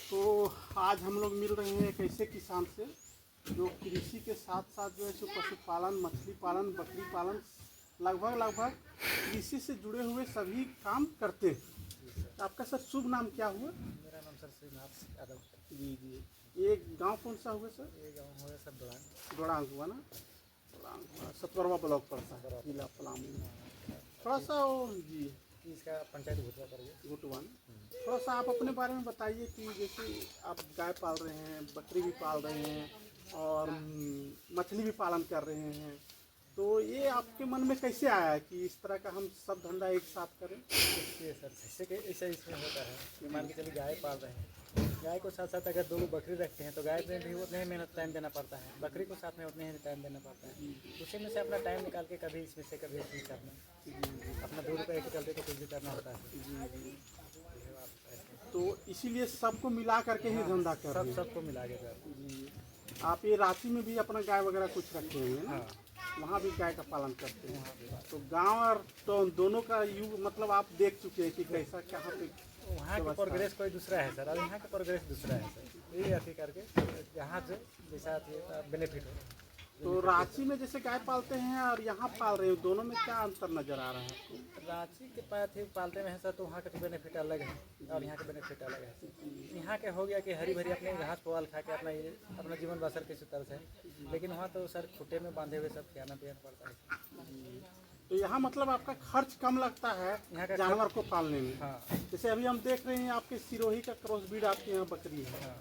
तो आज हम लोग मिल रहे हैं एक ऐसे किसान से जो कृषि के साथ साथ जो है सो पशुपालन, मछली पालन, बकरी पालन, लगभग कृषि से जुड़े हुए सभी काम करते हैं। आपका सर शुभ नाम क्या हुआ? मेरा नाम सर श्रीनाथ यादव। जी। ये गांव कौन सा हुआ सर? ये गांव हुआ सर डोड़ांग हुआ ना? डोड़ांग हुआ, सतवरवा ब्लॉक पड़ता है, जिला पलामू। थोड़ा सा वो जी इसका पंचायत घुटवा करिए घुटवा ना, थोड़ा सा आप अपने बारे में बताइए कि जैसे आप गाय पाल रहे हैं, बकरी भी पाल रहे हैं और मछली भी पालन कर रहे हैं, तो ये आपके मन में कैसे आया कि इस तरह का हम सब धंधा एक साथ करें? देखिए सर, जैसे कि ऐसा इसमें होता है कि मान के चलिए गाय पाल रहे हैं, गाय को साथ साथ अगर दो बकरी रखते हैं तो गाय में भी उतने ही मेहनत टाइम देना पड़ता है, बकरी को साथ में उतने ही टाइम देना पड़ता है। उसी में से अपना टाइम निकाल के कभी इसमें से कभी इसमें करना, अपना 2 रुपये के चलते तो कुछ भी करना होता है। तो इसीलिए सबको मिला करके ही धंधा कर रहे हैं। सबको मिला के सर। जी, आप ये रांची में भी अपना गाय वगैरह कुछ रखे हुए हैं ना? वहाँ भी गाय का पालन करते हैं। तो गांव और तो दोनों का युग मतलब आप देख चुके हैं कि कैसा कहाँ पे वहाँ का प्रोग्रेस कोई दूसरा है सर, और यहाँ का प्रोग्रेस दूसरा है सर। ये अथी करके यहाँ से जैसा बेनिफिट हो। तो रांची में जैसे गाय पालते हैं और यहाँ पाल रहे हो, दोनों में क्या अंतर नजर आ रहा है आपको? रांची के पास पालते में है सर, तो वहाँ का बेनिफिट अलग है और यहाँ का बेनिफिट अलग है। यहाँ के हो गया कि हरी भरी अपने घास पुआल खा के अपना जीवन बसर किसी तरह से, लेकिन वहाँ तो सर खुट्टे में बांधे हुए सब खिलाना पिलाना पड़ता है। तो यहाँ मतलब आपका खर्च कम लगता है यहाँ का जानवर को पालने में। हाँ। जैसे अभी हम देख रहे हैं आपके सिरोही का क्रॉस ब्रीड आपके यहाँ बकरी है। हाँ।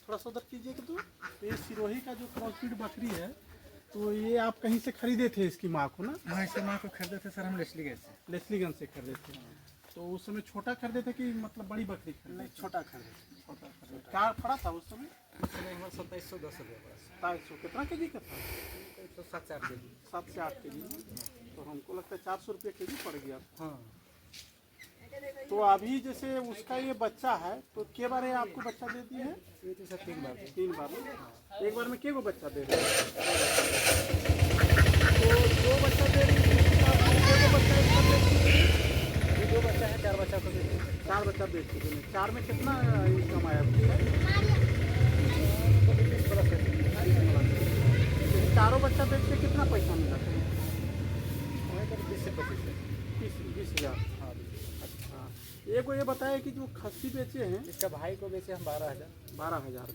थोड़ा सा उधर कीजिएगा। तो ये सिरोही का जो क्रॉस ब्रीड बकरी है, तो ये आप कहीं से खरीदे थे इसकी माँ को ना? हाँ, इसकी माँ को खरीदे थे सर हम लेस्लीगंज से खरीदे थे। तो उस समय छोटा खरीदे थे कि मतलब बड़ी बकरी खरीदे? नहीं, छोटा खरीदे। क्या पड़ा था उस समय? 2710 रुपये पड़ा। 2700 कितना के जी का था? 7 से 8 के जी। 7 से 8 के जी। तो हमको लगता है 400 रुपये के जी पड़ गया। हाँ। तो अभी जैसे उसका ये बच्चा है, तो के बार आपको बच्चा देती है? ये तो सर 3 बार। 3 बार ना? एक बार में के को बच्चा दे रही है? तो 2 बच्चा दे रही है, 2 बच्चा है, 4 बच्चा को देते हैं। 4 बच्चा बेच चुके हैं। 4 में कितना इनकम आया? 4 बच्चा बेच के कितना पैसा मिला? 20 से 25। 20,000। हाँ। अच्छा, एक को ये बताया कि जो खस्सी बेचे हैं, इसका भाई को बेचे हम 12,000। 12,000।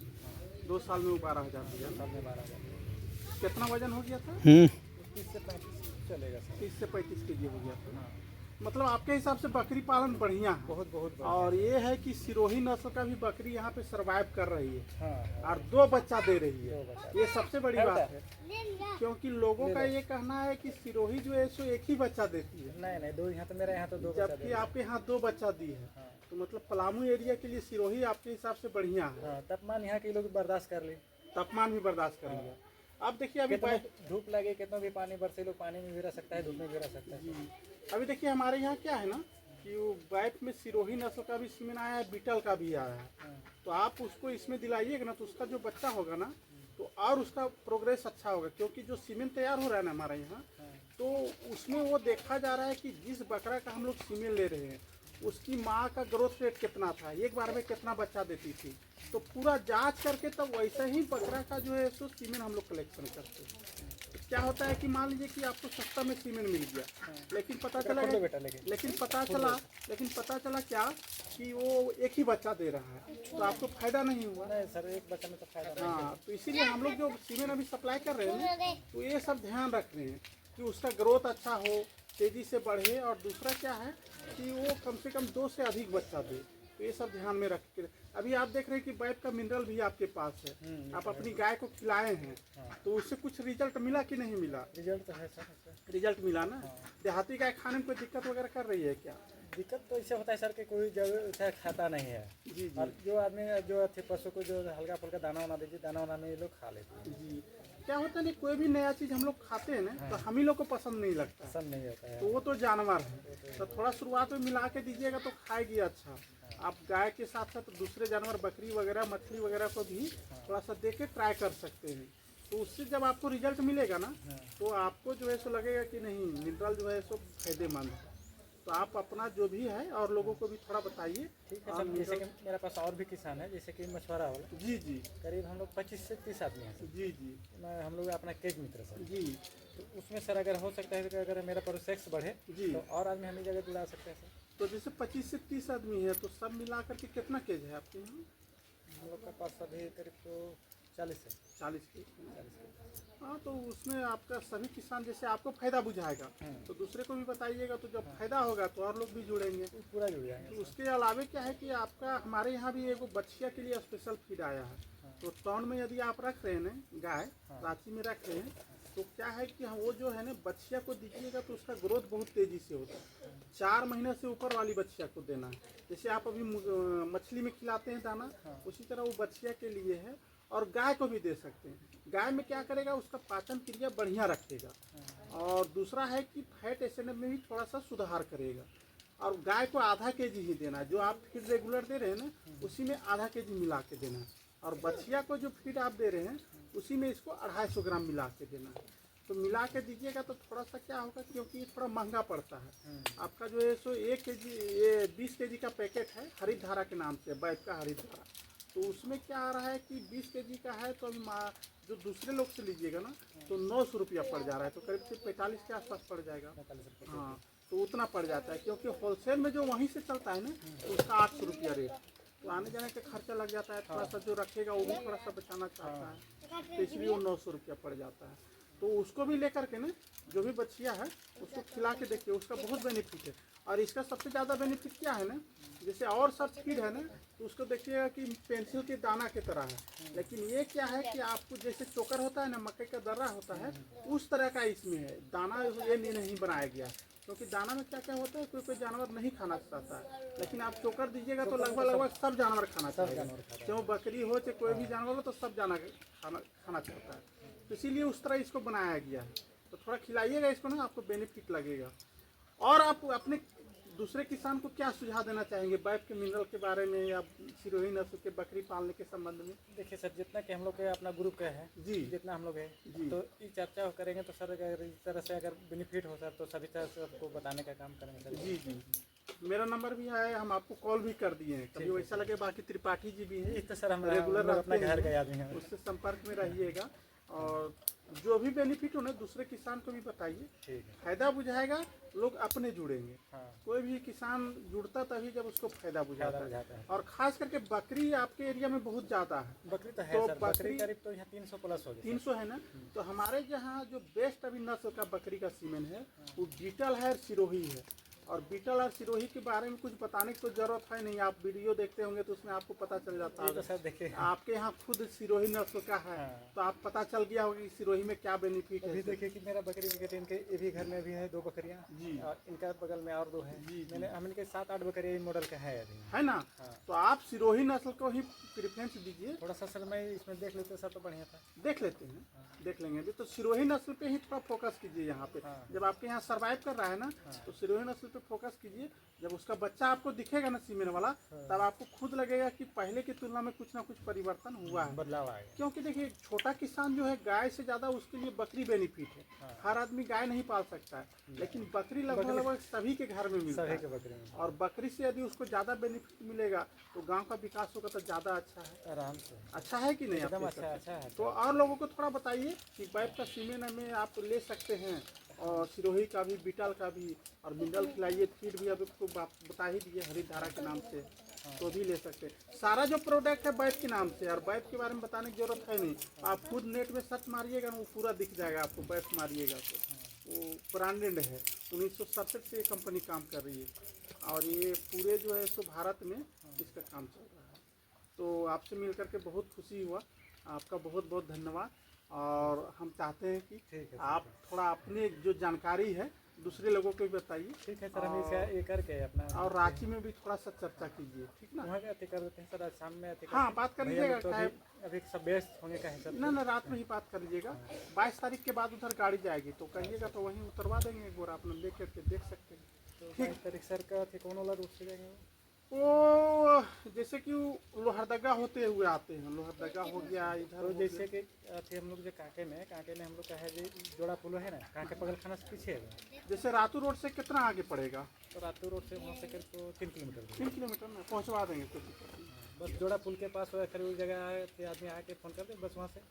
2 साल में वो 12,000 दिया। 2 साल में 12,000। कितना वजन हो गया था? 30 से 35 चलेगा सर। 30 से 35 के जी हो गया था। हाँ। मतलब आपके हिसाब से बकरी पालन बढ़िया है। बहुत बढ़िया। और ये है कि सिरोही नस्ल का भी बकरी यहाँ पे सरवाइव कर रही है। हाँ। और 2 बच्चा दे रही है। 2 बच्चा। ये सबसे बड़ी बात है, क्योंकि लोगों का ये कहना है कि सिरोही जो है सो एक ही बच्चा देती है। नहीं, 2 यहाँ तो मेरे यहाँ तो 2 बच्चा जबकि आपके यहाँ 2 बच्चा दी है। हाँ। तो मतलब पलामू एरिया के लिए सिरोही आपके हिसाब से बढ़िया है। हाँ, तापमान यहाँ के लोग बर्दाश्त कर ले। तापमान भी बर्दाश्त कर लिया। अब देखिए अभी धूप लगे, कितना भी पानी बरसे, लोग पानी में भी रह सकता है, धूप में भी रह सकता है। अभी देखिए हमारे यहाँ क्या है ना कि वो बैप में सिरोही नस्ल का भी सीमेन आया है, बीटल का भी आया है। तो आप उसको इसमें दिलाइएगा ना, तो उसका जो बच्चा होगा ना, तो और उसका प्रोग्रेस अच्छा होगा। क्योंकि जो सीमेंट तैयार हो रहा है ना हमारे यहाँ, तो उसमें वो देखा जा रहा है कि जिस बकरा का हम लोग सीमेंट ले रहे हैं, उसकी माँ का ग्रोथ रेट कितना था, एक बार में कितना बच्चा देती थी। तो पूरा जांच करके तब वैसे ही बकरा का जो है सो सीमेंट हम लोग कलेक्शन करते हैं। तो क्या होता है कि मान लीजिए कि आपको सस्ता में सीमेंट मिल गया, लेकिन पता चला क्या कि वो एक ही बच्चा दे रहा है, तो आपको फायदा नहीं हुआ। नहीं सर, एक बच्चा में तो फायदा नहीं। हाँ, तो इसीलिए हम लोग जो सीमेंट अभी सप्लाई कर रहे हैं ना, तो ये सब ध्यान रख रहे हैं कि उसका ग्रोथ अच्छा हो, तेजी से बढ़े, और दूसरा क्या है कि वो कम से कम 2 से अधिक बच्चा दे। तो ये सब ध्यान में रख के अभी आप देख रहे हैं कि बैप का मिनरल भी आपके पास है। आप अपनी गाय को खिलाए हैं, तो उससे कुछ रिजल्ट मिला कि नहीं मिला? रिजल्ट तो है सर। रिजल्ट मिला ना? देहाती गाय खाने में कोई दिक्कत वगैरह कर रही है क्या? दिक्कत तो इससे होता है सर कि कोई जगह खाता नहीं है। जी। और जो आदमी जो पशु को जो हल्का फुल्का दाना वाना दीजिए, दाना वाना में ये लोग खा लेते हैं। जी। क्या होता है ना, कोई भी नया चीज़ हम लोग खाते हैं ना, तो हम ही लोग को पसंद नहीं लगता। पसंद नहीं होता है। तो वो तो जानवर है, तो थोड़ा शुरुआत में मिला के दीजिएगा तो खाएगी अच्छा। आप गाय के साथ साथ दूसरे जानवर, बकरी वगैरह, मछली वगैरह को भी थोड़ा सा दे के ट्राई कर सकते हैं। तो उससे जब आपको रिजल्ट मिलेगा ना, तो आपको जो है सो लगेगा कि नहीं, मिनरल जो है सो फायदेमंद है। तो आप अपना जो भी है और लोगों को भी थोड़ा बताइए। ठीक है सर, जैसे कि मेरे पास और भी किसान है, जैसे कि मछुआरा वाला, जी जी करीब हम लोग 25 से 30 आदमी हैं सर। जी जी हम लोग अपना केज मित्र सर, जी तो उसमें सर अगर हो सकता है कि अगर मेरा प्रोसेक्स बढ़े जी। तो और आदमी हम इस जगह जुड़ा सकते हैं सर। तो जैसे 25 से 30 आदमी है तो सब मिला करके कितना केज है आपके यहाँ? हम लोग के पास अभी करीब तो 40 है। 40 केज है। 40 के। हाँ, तो उसमें आपका सभी किसान जैसे आपको फायदा बुझाएगा तो दूसरे को भी बताइएगा, तो जब फायदा होगा तो और लोग भी जुड़ेंगे। तो पूरा जुड़ जाएंगे तो सर। उसके अलावे क्या है कि आपका हमारे यहाँ भी एगो बछिया के लिए स्पेशल फीड आया है। तो टाउन में यदि आप रख रहे हैं ना गाय, रांची में रख रहे हैं, तो क्या है कि वो जो है ना बछिया को दीजिएगा तो उसका ग्रोथ बहुत तेज़ी से होता है। 4 महीने से ऊपर वाली बछिया को देना है। जैसे आप अभी मछली में खिलाते हैं दाना, उसी तरह वो बछिया के लिए है। और गाय को भी दे सकते हैं। गाय में क्या करेगा, उसका पाचन क्रिया बढ़िया रखेगा। और दूसरा है कि फैट एसिड में भी थोड़ा सा सुधार करेगा। और गाय को आधा केजी ही देना है, जो आप फीड रेगुलर दे रहे हैं ना उसी में आधा केजी मिला के देना है। और बछिया को जो फीड आप दे रहे हैं उसी में इसको 250 ग्राम मिला के देना है। तो मिला के दीजिएगा तो थोड़ा सा क्या होगा, क्योंकि ये थोड़ा महंगा पड़ता है। आपका जो है सो 1 केजी, ये 20 केजी का पैकेट है हरित धारा के नाम से, बैग का हरित धारा। तो उसमें क्या आ रहा है कि 20 केजी का है, तो अभी जो दूसरे लोग से लीजिएगा ना तो 900 रुपया पड़ जा रहा है, तो करीब से 45 के आसपास पड़ जाएगा। 45 रुपये। हाँ, तो उतना पड़ जाता है, क्योंकि होलसेल में जो वहीं से चलता है ना तो उसका 800 रुपया रेट। तो आने जाने का खर्चा लग जाता है, थोड़ा सा जो रखेगा वो भी थोड़ा सा बचाना चाहता है, तो इसलिए वो 900 रुपया पड़ जाता है। तो उसको भी लेकर के ना, जो भी बछिया है उसको खिला के देखिए, उसका बहुत बेनिफिट है। और इसका सबसे ज़्यादा बेनिफिट क्या है ना, जैसे और सब फीड है ना तो उसको देखिएगा कि पेंसिल के दाना की तरह है, लेकिन ये क्या है कि आपको जैसे चोकर होता है ना, मकई का दर्रा होता है, उस तरह का इसमें है दाना। ये नहीं बनाया गया, क्योंकि दाना में क्या क्या होता है, कोई कोई जानवर नहीं खाना चाहता है, लेकिन आप चोकर दीजिएगा तो लगभग सब जानवर खाना चाहेगा। चाहे बकरी हो चाहे कोई भी जानवर हो, तो सब खाना चाहता है। तो इसीलिए उस तरह इसको बनाया गया है। तो थोड़ा खिलाइएगा इसको ना, आपको बेनिफिट लगेगा। और आप अपने दूसरे किसान को क्या सुझाव देना चाहेंगे बैप के मिनरल के बारे में या सिरोही नस्ल के बकरी पालने के संबंध में? देखिए सर, जितना कि हम लोग के अपना ग्रुप का है जी, जितना हम लोग है जी, तो ये चर्चा करेंगे तो सर अगर इस तरह से अगर बेनिफिट हो सर तो सभी तरह से आपको बताने का काम करेंगे सर। जी जी। मेरा नंबर भी है, हम आपको कॉल भी कर दिए हैं, कभी वैसा लगे। बाकी त्रिपाठी जी भी हैं, इस तो सर हम रेगुलर अपना घर का आदमी हैं, उससे संपर्क में रहिएगा। और जो भी बेनिफिट हो ना दूसरे किसान को भी बताइए, ठीक है। फायदा बुझाएगा, लोग अपने जुड़ेंगे। हाँ, कोई भी किसान जुड़ता तभी जब उसको फायदा बुझाता है। है। और खास करके बकरी आपके एरिया में बहुत ज़्यादा है। बकरी तो है तो सर, बकरी करीब तो यहाँ 300 प्लस हो गई। 300 है ना, तो हमारे यहाँ जो बेस्ट अभी नस्ल का बकरी का सीमेन है वो बीटल है और सिरोही है। और बीटल और सिरोही के बारे में कुछ बताने की तो जरूरत है नहीं, आप वीडियो देखते होंगे तो उसमें आपको पता चल जाता है। तो सर देखिए, आपके यहाँ खुद सिरोही नस्ल का है, तो आप पता चल गया होगा कि सिरोही में क्या बेनिफिट अभी है। देखिए कि मेरा बकरी बिकरी इनके ये भी घर में भी है 2 बकरियाँ जी और इनका बगल में और 2 है। जी, मैंने हम इनके 7-8 बकरियाँ मॉडल का है अभी, है ना। तो आप सिरोही नस्ल को ही प्रेफरेंस दीजिए। थोड़ा सा सर मैं इसमें देख लेते सर तो बढ़िया था। देख लेते हैं, देख लेंगे अभी। तो सिरोही नस्ल पे ही थोड़ा फोकस कीजिए यहाँ पे। जब आपके यहाँ सरवाइव कर रहा है ना तो सिरोही नस्ल पे फोकस कीजिए। जब उसका बच्चा आपको दिखेगा ना सीमेन वाला, तब आपको खुद लगेगा कि पहले की तुलना में कुछ ना कुछ परिवर्तन हुआ है, बदलाव आ गया। क्योंकि देखिए छोटा किसान जो है गाय से ज़्यादा उसके लिए बकरी बेनिफिट है। हर आदमी गाय नहीं पाल सकता है, लेकिन बकरी लगभग सभी के घर में मिलता सभी के है। बकरी में और बकरी से यदि उसको ज़्यादा बेनिफिट मिलेगा तो गांव का विकास होगा, तो ज़्यादा अच्छा है। आराम से अच्छा है कि नहीं? आप एकदम देख सकते हैं। अच्छा है। तो और लोगों को थोड़ा बताइए कि बैप का सीमेन में आप ले सकते हैं, और सिरोही का भी, बीटल का भी, और मिनरल खिलाइए। फीड भी अभी आपको बता ही दिए हरित धारा के नाम से, तो भी ले सकते हैं। सारा जो प्रोडक्ट है बैप के नाम से, और बैप के बारे में बताने की जरूरत है नहीं। आप खुद नेट में सर्च मारिएगा ना, वो पूरा दिख जाएगा आपको। बैप मारिएगा तो वो ब्रांडेड है, 1967 से ये कंपनी काम कर रही है, और ये पूरे जो है सो भारत में इसका काम चल रहा है। तो आपसे मिल करके बहुत खुशी हुआ, आपका बहुत बहुत धन्यवाद। और हम चाहते हैं कि आप थोड़ा अपने जो जानकारी है दूसरे लोगों को भी बताइए। ठीक है सर, हम इसका ये करके अपना और रांची में भी थोड़ा सा चर्चा कीजिए, ठीक ना? वहाँ का अति कर देते हैं सर, आज शाम में अति हाँ, बात कर लीजिएगा। तो अभी सब व्यस्त होंगे का है सर। ना रात में ही बात कर लीजिएगा। 22 तारीख के बाद उधर गाड़ी जाएगी, तो कहिएगा तो वहीं उतरवा देंगे। एक बार आप लोग देख करके देख सकते हैं। तो 22 तारीख सर का अति कौन वाला रूट से जाएंगे? वो जैसे कि वो लोहरदगा होते हुए आते हैं, लोहरदगा हो गया इधर तो हो जैसे गया। कि अथी हम लोग जो कांके में हम लोग का है जी जोड़ा पुल है ना, कांके पगल खाना से पीछे है। जैसे रातू रोड से कितना आगे पड़ेगा? तो रातू रोड से वहाँ से करीब तो 3 किलोमीटर दूर। 3 किलोमीटर में पहुंचवा देंगे, कोई दिक्कत नहीं। बस जोड़ा पुल के पास हो खरीद जगह आए तो आदमी आके फ़ोन कर दे, बस वहाँ से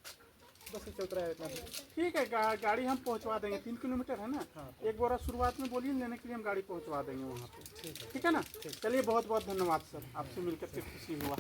बस नीचे उतरा है इतना दूर। ठीक है, गाड़ी हम पहुंचवा देंगे, 3 किलोमीटर है ना। हाँ। एक बार शुरुआत में बोलिए, लेने के लिए हम गाड़ी पहुंचवा देंगे वहाँ पे। ठीक है। ठीक है ना? चलिए, बहुत बहुत धन्यवाद सर, आपसे मिलकर के खुशी हुआ।